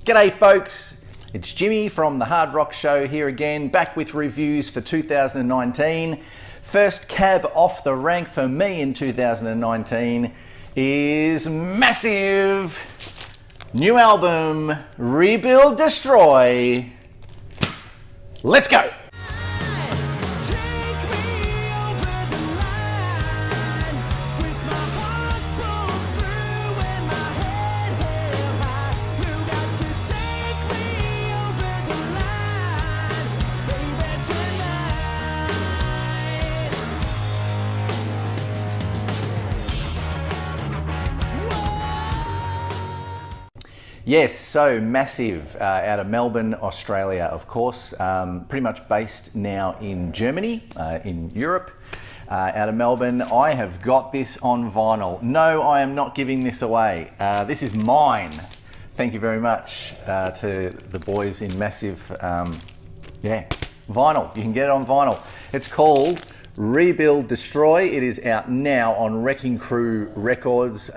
G'day folks, it's Jimmy from the Hard Rock Show here again, back with reviews for 2019. First cab off the rank for me in 2019 is massive new album, Rebuild Destroy. Let's go. Yes, so massive out of Melbourne, Australia, of course, pretty much based now in Germany, in Europe, out of Melbourne. I have got this on vinyl. No, I am not giving this away. This is mine. Thank you very much to the boys in Massive. Vinyl. You can get it on vinyl. It's called Rebuild Destroy. It is out now on Wrecking Crew Records,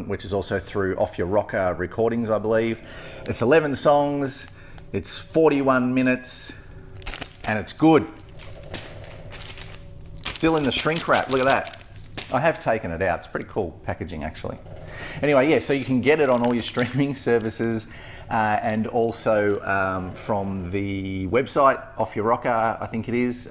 which is also through Off Your Rocker Recordings, I believe. It's 11 songs, it's 41 minutes, and it's good. Still in the shrink wrap, look at that. I have taken it out, it's pretty cool packaging actually. Anyway, yeah, so you can get it on all your streaming services and also from the website, Off Your Rocker, I think it is.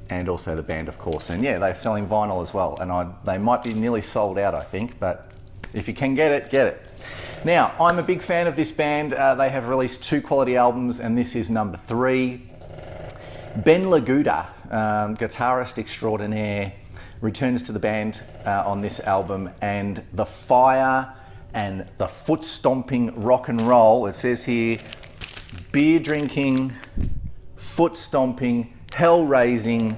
And also the band, of course. And yeah, they're selling vinyl as well. And they might be nearly sold out, I think, but if you can get it, get it. Now, I'm a big fan of this band. They have released 2 quality albums, and this is number 3. Ben Laguda, guitarist extraordinaire, returns to the band on this album, and the fire and the foot stomping rock and roll, it says here, beer drinking, foot stomping, hell-raising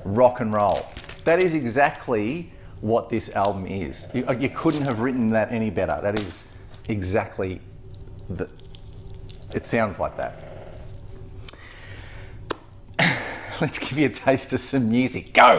rock and roll. That is exactly what this album is. You couldn't have written that any better. That is exactly it sounds like that. Let's give you a taste of some music. Go!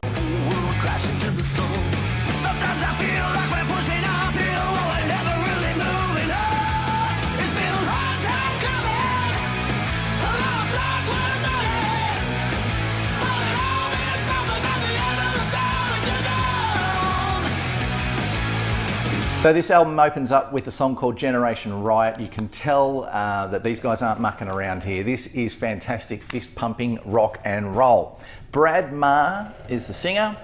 So this album opens up with a song called Generation Riot. You can tell that these guys aren't mucking around here. This is fantastic fist-pumping rock and roll. Brad Marr is the singer.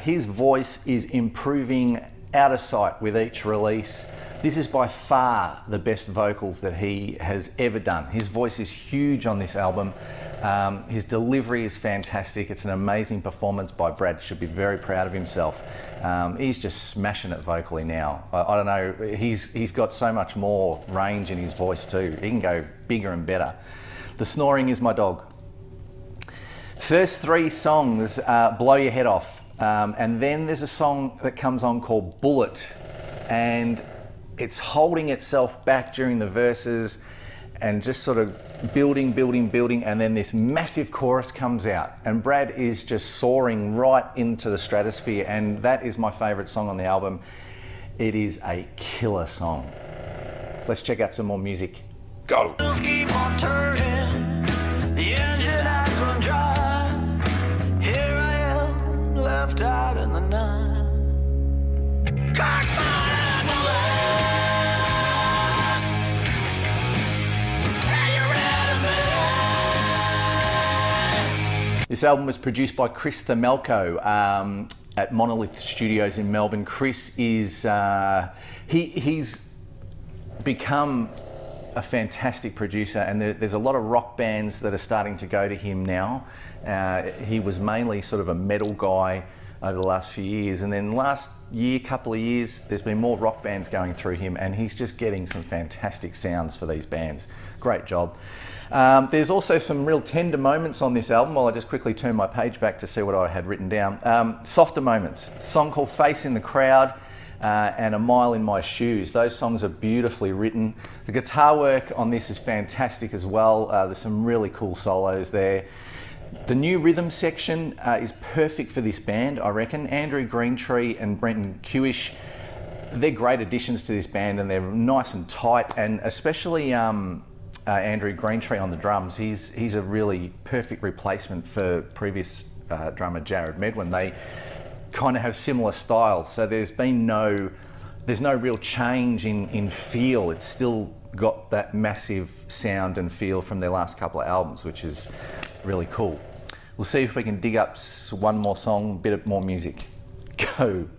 His voice is improving out of sight with each release. This is by far the best vocals that he has ever done. His voice is huge on this album. His delivery is fantastic. It's an amazing performance by Brad. Should be very proud of himself. He's just smashing it vocally now. I don't know, he's got so much more range in his voice too. He can go bigger and better. The snoring is my dog. First 3 songs blow your head off. And then there's a song that comes on called Bullet. And it's holding itself back during the verses and just sort of building, and then this massive chorus comes out, and Brad is just soaring right into the stratosphere, and that is my favourite song on the album. It is a killer song. Let's check out some more music. Go! Keep on turning, the engine has run dry. Here I am, left out in the night. This album was produced by Chris Themelko at Monolith Studios in Melbourne. Chris is, he's become a fantastic producer, and there's a lot of rock bands that are starting to go to him now. He was mainly sort of a metal guy over the last few years, and then last year, couple of years, there's been more rock bands going through him, and he's just getting some fantastic sounds for these bands. Great job. There's also some real tender moments on this album. While I just quickly turn my page back to see what I had written down. Softer moments. A song called Face in the Crowd and A Mile in My Shoes. Those songs are beautifully written. The guitar work on this is fantastic as well. There's some really cool solos there. The new rhythm section is perfect for this band, I reckon. Andrew Greentree and Brenton Kewish they're great additions to this band, and they're nice and tight, and especially Andrew Greentree on the drums. He's a really perfect replacement for previous drummer Jared Medwin. They kind of have similar styles, so there's no real change in feel. It's still got that massive sound and feel from their last couple of albums, which is really cool. We'll see if we can dig up one more song, a bit of more music. Go.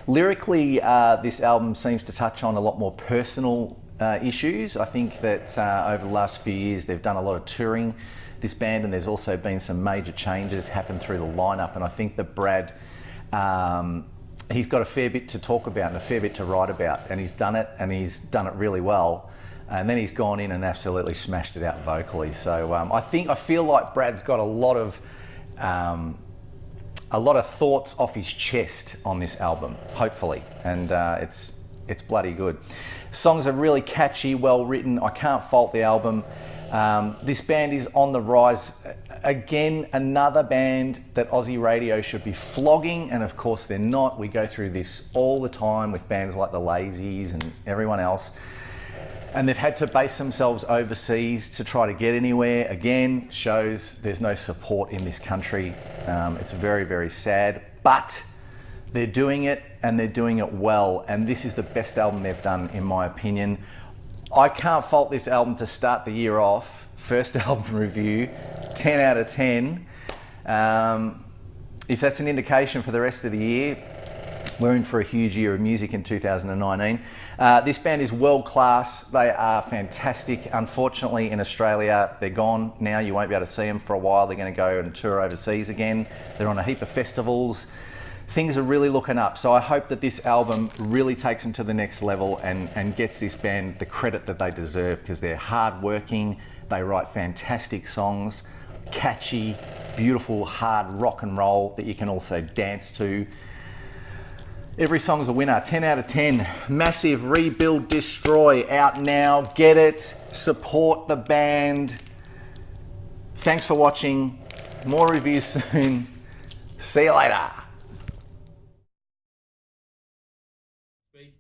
Lyrically, this album seems to touch on a lot more personal issues. I think that over the last few years they've done a lot of touring, this band, and there's also been some major changes happen through the lineup, and I think that Brad, he's got a fair bit to talk about and a fair bit to write about, and he's done it really well, and then he's gone in and absolutely smashed it out vocally. So I feel like Brad's got a lot of thoughts off his chest on this album, hopefully, and it's bloody good. Songs are really catchy, well written. I can't fault the album. This band is on the rise. Again, another band that Aussie radio should be flogging, and of course they're not. We go through this all the time with bands like the Lazies and everyone else, and they've had to base themselves overseas to try to get anywhere. Again, shows there's no support in this country. It's very, very sad, but they're doing it, and they're doing it well, and this is the best album they've done, in my opinion. I can't fault this album to start the year off. First album review, 10 out of 10. If that's an indication for the rest of the year, we're in for a huge year of music in 2019. This band is world class. They are fantastic. Unfortunately, in Australia, they're gone now. You won't be able to see them for a while. They're going to go and tour overseas again. They're on a heap of festivals. Things are really looking up. So I hope that this album really takes them to the next level and gets this band the credit that they deserve, because they're hard-working. They write fantastic songs, catchy, beautiful, hard rock and roll that you can also dance to. Every song's a winner. 10 out of 10. Massive Rebuild Destroy, out now. Get it. Support the band. Thanks for watching. More reviews soon. See you later. Speak.